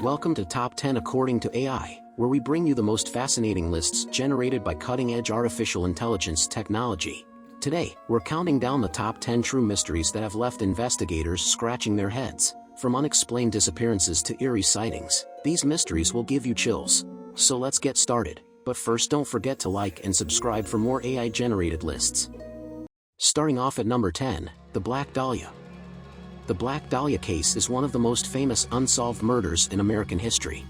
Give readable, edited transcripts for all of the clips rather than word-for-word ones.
Welcome to Top 10 According to AI, where we bring you the most fascinating lists generated by cutting-edge artificial intelligence technology. Today, we're counting down the top 10 true mysteries that have left investigators scratching their heads. From unexplained disappearances to eerie sightings, these mysteries will give you chills. So let's get started, but first don't forget to like and subscribe for more AI-generated lists. Starting off at number 10, the Black Dahlia. The Black Dahlia case is one of the most famous unsolved murders in American history.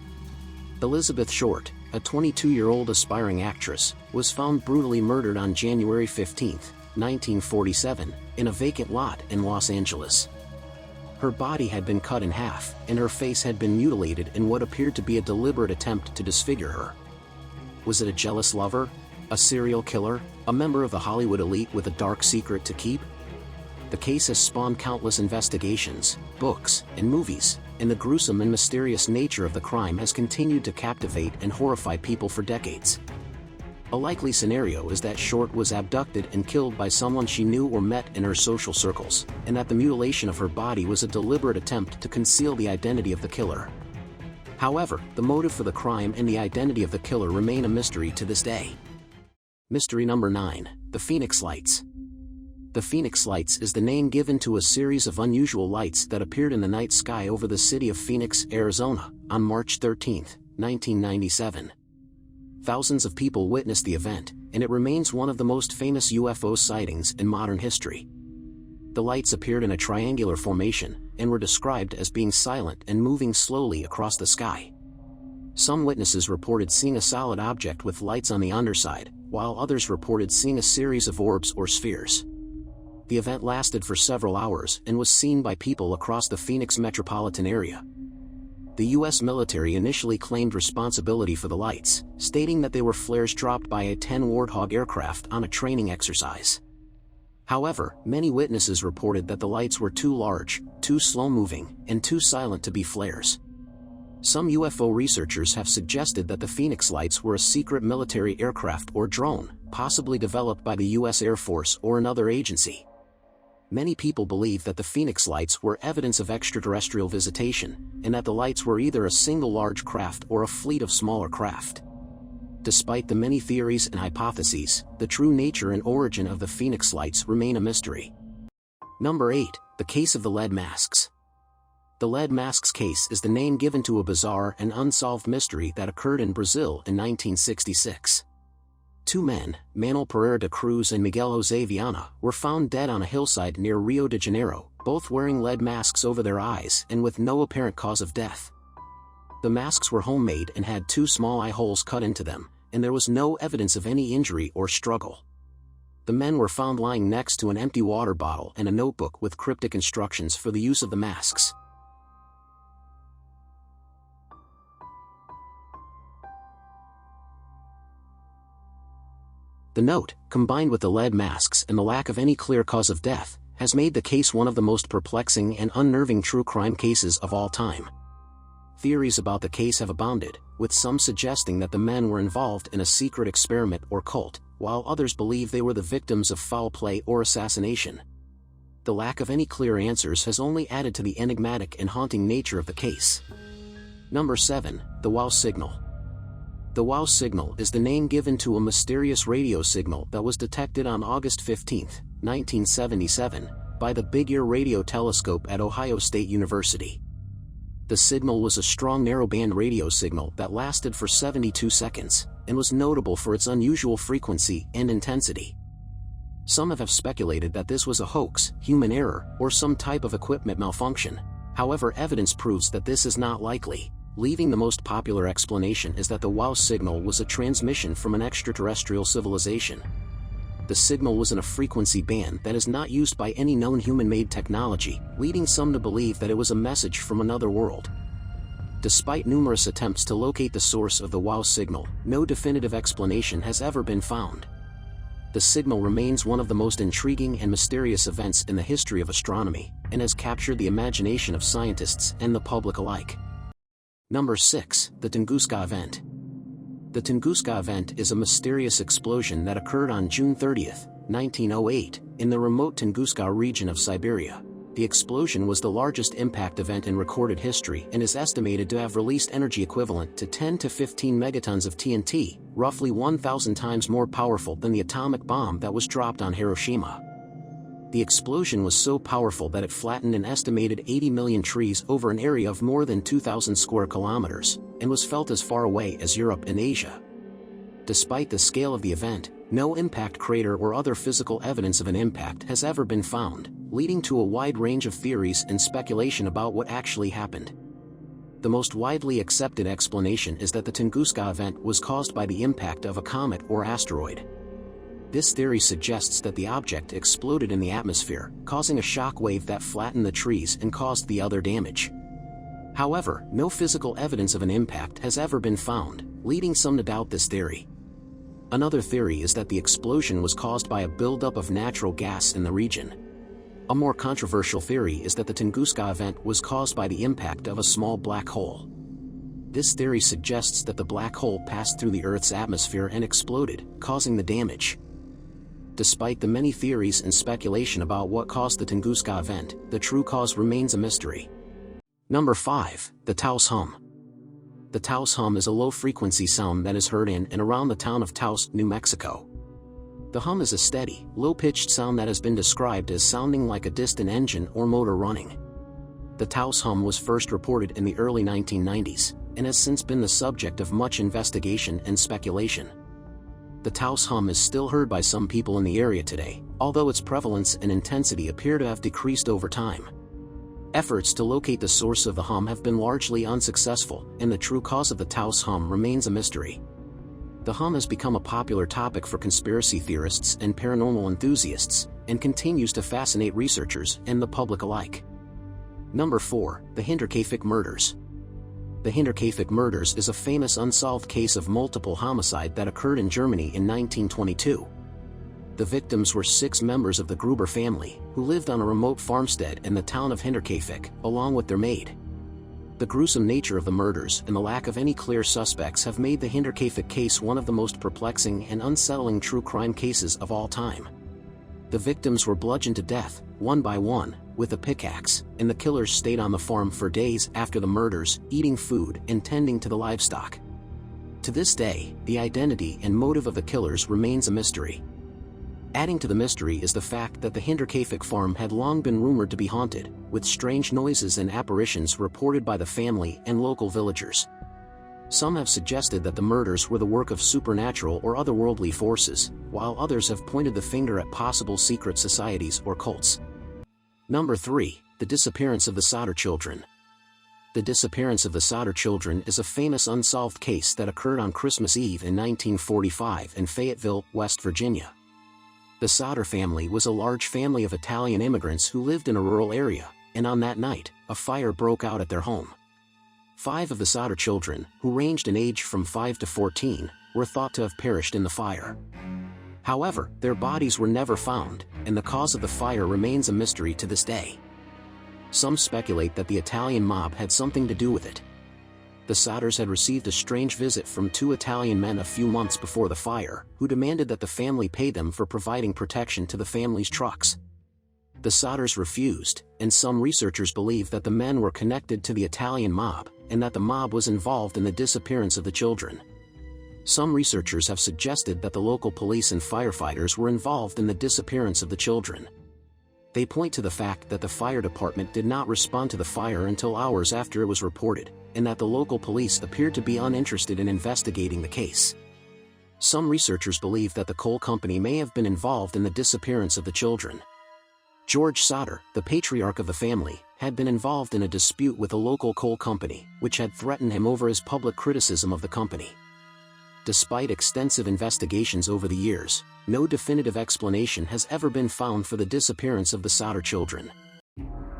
Elizabeth Short, a 22-year-old aspiring actress, was found brutally murdered on January 15, 1947, in a vacant lot in Los Angeles. Her body had been cut in half, and her face had been mutilated in what appeared to be a deliberate attempt to disfigure her. Was it a jealous lover? A serial killer? A member of the Hollywood elite with a dark secret to keep? The case has spawned countless investigations, books, and movies, and the gruesome and mysterious nature of the crime has continued to captivate and horrify people for decades. A likely scenario is that Short was abducted and killed by someone she knew or met in her social circles, and that the mutilation of her body was a deliberate attempt to conceal the identity of the killer. However, the motive for the crime and the identity of the killer remain a mystery to this day. Mystery number 9, the Phoenix Lights. The Phoenix Lights is the name given to a series of unusual lights that appeared in the night sky over the city of Phoenix, Arizona, on March 13, 1997. Thousands of people witnessed the event, and it remains one of the most famous UFO sightings in modern history. The lights appeared in a triangular formation, and were described as being silent and moving slowly across the sky. Some witnesses reported seeing a solid object with lights on the underside, while others reported seeing a series of orbs or spheres. The event lasted for several hours and was seen by people across the Phoenix metropolitan area. The U.S. military initially claimed responsibility for the lights, stating that they were flares dropped by a 10 Warthog aircraft on a training exercise. However, many witnesses reported that the lights were too large, too slow-moving, and too silent to be flares. Some UFO researchers have suggested that the Phoenix Lights were a secret military aircraft or drone, possibly developed by the U.S. Air Force or another agency. Many people believe that the Phoenix Lights were evidence of extraterrestrial visitation, and that the lights were either a single large craft or a fleet of smaller craft. Despite the many theories and hypotheses, the true nature and origin of the Phoenix Lights remain a mystery. Number 8, the Case of the Lead Masks. The Lead Masks case is the name given to a bizarre and unsolved mystery that occurred in Brazil in 1966. Two men, Manuel Pereira da Cruz and Miguel José Viana, were found dead on a hillside near Rio de Janeiro, both wearing lead masks over their eyes and with no apparent cause of death. The masks were homemade and had 2 small eye holes cut into them, and there was no evidence of any injury or struggle. The men were found lying next to an empty water bottle and a notebook with cryptic instructions for the use of the masks. The note, combined with the lead masks and the lack of any clear cause of death, has made the case one of the most perplexing and unnerving true crime cases of all time. Theories about the case have abounded, with some suggesting that the men were involved in a secret experiment or cult, while others believe they were the victims of foul play or assassination. The lack of any clear answers has only added to the enigmatic and haunting nature of the case. Number 7, the Wow signal. The Wow signal is the name given to a mysterious radio signal that was detected on August 15, 1977, by the Big Ear radio telescope at Ohio State University. The signal was a strong narrowband radio signal that lasted for 72 seconds, and was notable for its unusual frequency and intensity. Some have speculated that this was a hoax, human error, or some type of equipment malfunction. However, evidence proves that this is not likely. Leaving the most popular explanation is that the Wow signal was a transmission from an extraterrestrial civilization. The signal was in a frequency band that is not used by any known human-made technology, leading some to believe that it was a message from another world. Despite numerous attempts to locate the source of the Wow signal, no definitive explanation has ever been found. The signal remains one of the most intriguing and mysterious events in the history of astronomy, and has captured the imagination of scientists and the public alike. Number 6, the Tunguska event. The Tunguska event is a mysterious explosion that occurred on June 30, 1908, in the remote Tunguska region of Siberia. The explosion was the largest impact event in recorded history and is estimated to have released energy equivalent to 10 to 15 megatons of TNT, roughly 1,000 times more powerful than the atomic bomb that was dropped on Hiroshima. The explosion was so powerful that it flattened an estimated 80 million trees over an area of more than 2,000 square kilometers, and was felt as far away as Europe and Asia. Despite the scale of the event, no impact crater or other physical evidence of an impact has ever been found, leading to a wide range of theories and speculation about what actually happened. The most widely accepted explanation is that the Tunguska event was caused by the impact of a comet or asteroid. This theory suggests that the object exploded in the atmosphere, causing a shock wave that flattened the trees and caused the other damage. However, no physical evidence of an impact has ever been found, leading some to doubt this theory. Another theory is that the explosion was caused by a buildup of natural gas in the region. A more controversial theory is that the Tunguska event was caused by the impact of a small black hole. This theory suggests that the black hole passed through the Earth's atmosphere and exploded, causing the damage. Despite the many theories and speculation about what caused the Tunguska event, the true cause remains a mystery. Number 5. The Taos hum. The Taos hum is a low-frequency sound that is heard in and around the town of Taos, New Mexico. The hum is a steady, low-pitched sound that has been described as sounding like a distant engine or motor running. The Taos hum was first reported in the early 1990s, and has since been the subject of much investigation and speculation. The Taos hum is still heard by some people in the area today, although its prevalence and intensity appear to have decreased over time. Efforts to locate the source of the hum have been largely unsuccessful, and the true cause of the Taos hum remains a mystery. The hum has become a popular topic for conspiracy theorists and paranormal enthusiasts, and continues to fascinate researchers and the public alike. Number 4. The Hinterkaifeck murders. The Hinterkaifeck murders is a famous unsolved case of multiple homicide that occurred in Germany in 1922. The victims were 6 members of the Gruber family, who lived on a remote farmstead in the town of Hinterkaifeck, along with their maid. The gruesome nature of the murders and the lack of any clear suspects have made the Hinterkaifeck case one of the most perplexing and unsettling true crime cases of all time. The victims were bludgeoned to death, one by one, with a pickaxe, and the killers stayed on the farm for days after the murders, eating food and tending to the livestock. To this day, the identity and motive of the killers remains a mystery. Adding to the mystery is the fact that the Hinterkaifeck farm had long been rumored to be haunted, with strange noises and apparitions reported by the family and local villagers. Some have suggested that the murders were the work of supernatural or otherworldly forces, while others have pointed the finger at possible secret societies or cults. Number 3. The disappearance of the Sodder children. The disappearance of the Sodder children is a famous unsolved case that occurred on Christmas Eve in 1945 in Fayetteville, West Virginia. The Sodder family was a large family of Italian immigrants who lived in a rural area, and on that night, a fire broke out at their home. 5 of the Sodder children, who ranged in age from 5 to 14, were thought to have perished in the fire. However, their bodies were never found, and the cause of the fire remains a mystery to this day. Some speculate that the Italian mob had something to do with it. The Sodders had received a strange visit from 2 Italian men a few months before the fire, who demanded that the family pay them for providing protection to the family's trucks. The Sodders refused, and some researchers believe that the men were connected to the Italian mob, and that the mob was involved in the disappearance of the children. Some researchers have suggested that the local police and firefighters were involved in the disappearance of the children. They point to the fact that the fire department did not respond to the fire until hours after it was reported, and that the local police appeared to be uninterested in investigating the case. Some researchers believe that the coal company may have been involved in the disappearance of the children. George Sodder, the patriarch of the family, had been involved in a dispute with a local coal company, which had threatened him over his public criticism of the company. Despite extensive investigations over the years, no definitive explanation has ever been found for the disappearance of the Sodder children.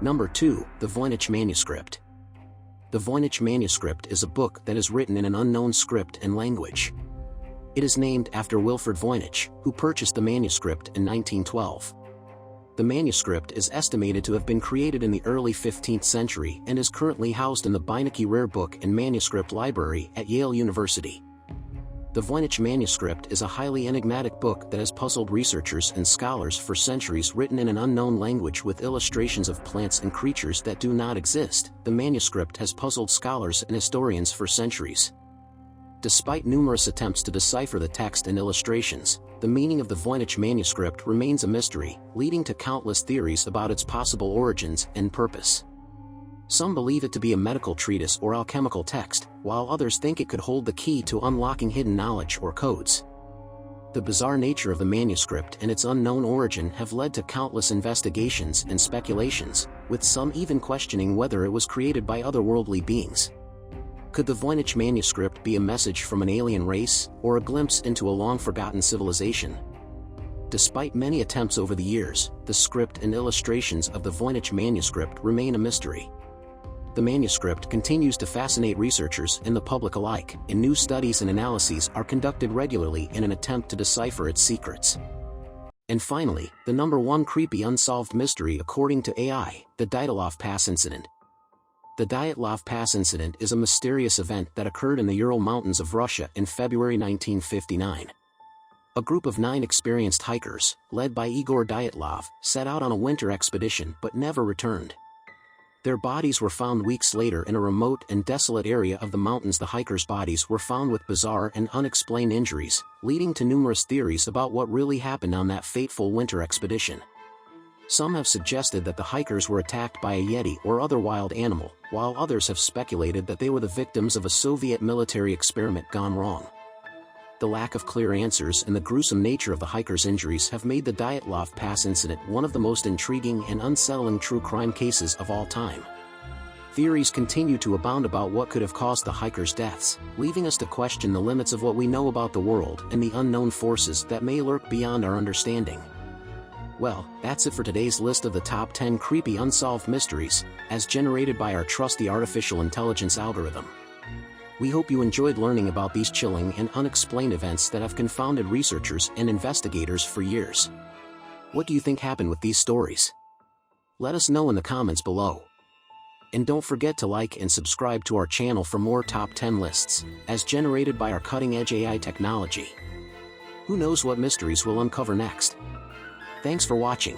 Number 2. The Voynich manuscript. The Voynich manuscript is a book that is written in an unknown script and language. It is named after Wilfrid Voynich, who purchased the manuscript in 1912. The manuscript is estimated to have been created in the early 15th century and is currently housed in the Beinecke Rare Book and Manuscript Library at Yale University. The Voynich manuscript is a highly enigmatic book that has puzzled researchers and scholars for centuries. Written in an unknown language with illustrations of plants and creatures that do not exist, the manuscript has puzzled scholars and historians for centuries. Despite numerous attempts to decipher the text and illustrations, the meaning of the Voynich manuscript remains a mystery, leading to countless theories about its possible origins and purpose. Some believe it to be a medical treatise or alchemical text, while others think it could hold the key to unlocking hidden knowledge or codes. The bizarre nature of the manuscript and its unknown origin have led to countless investigations and speculations, with some even questioning whether it was created by otherworldly beings. Could the Voynich manuscript be a message from an alien race, or a glimpse into a long-forgotten civilization? Despite many attempts over the years, the script and illustrations of the Voynich manuscript remain a mystery. The manuscript continues to fascinate researchers and the public alike, and new studies and analyses are conducted regularly in an attempt to decipher its secrets. And finally, the #1 creepy unsolved mystery according to AI, the Dyatlov Pass incident. The Dyatlov Pass incident is a mysterious event that occurred in the Ural Mountains of Russia in February 1959. A group of 9 experienced hikers, led by Igor Dyatlov, set out on a winter expedition but never returned. Their bodies were found weeks later in a remote and desolate area of the mountains. The hikers' bodies were found with bizarre and unexplained injuries, leading to numerous theories about what really happened on that fateful winter expedition. Some have suggested that the hikers were attacked by a yeti or other wild animal, while others have speculated that they were the victims of a Soviet military experiment gone wrong. The lack of clear answers and the gruesome nature of the hikers' injuries have made the Dyatlov Pass incident one of the most intriguing and unsettling true crime cases of all time. Theories continue to abound about what could have caused the hikers' deaths, leaving us to question the limits of what we know about the world and the unknown forces that may lurk beyond our understanding. Well, that's it for today's list of the top 10 creepy unsolved mysteries, as generated by our trusty artificial intelligence algorithm. We hope you enjoyed learning about these chilling and unexplained events that have confounded researchers and investigators for years. What do you think happened with these stories? Let us know in the comments below. And don't forget to like and subscribe to our channel for more top 10 lists, as generated by our cutting-edge AI technology. Who knows what mysteries we'll uncover next? Thanks for watching.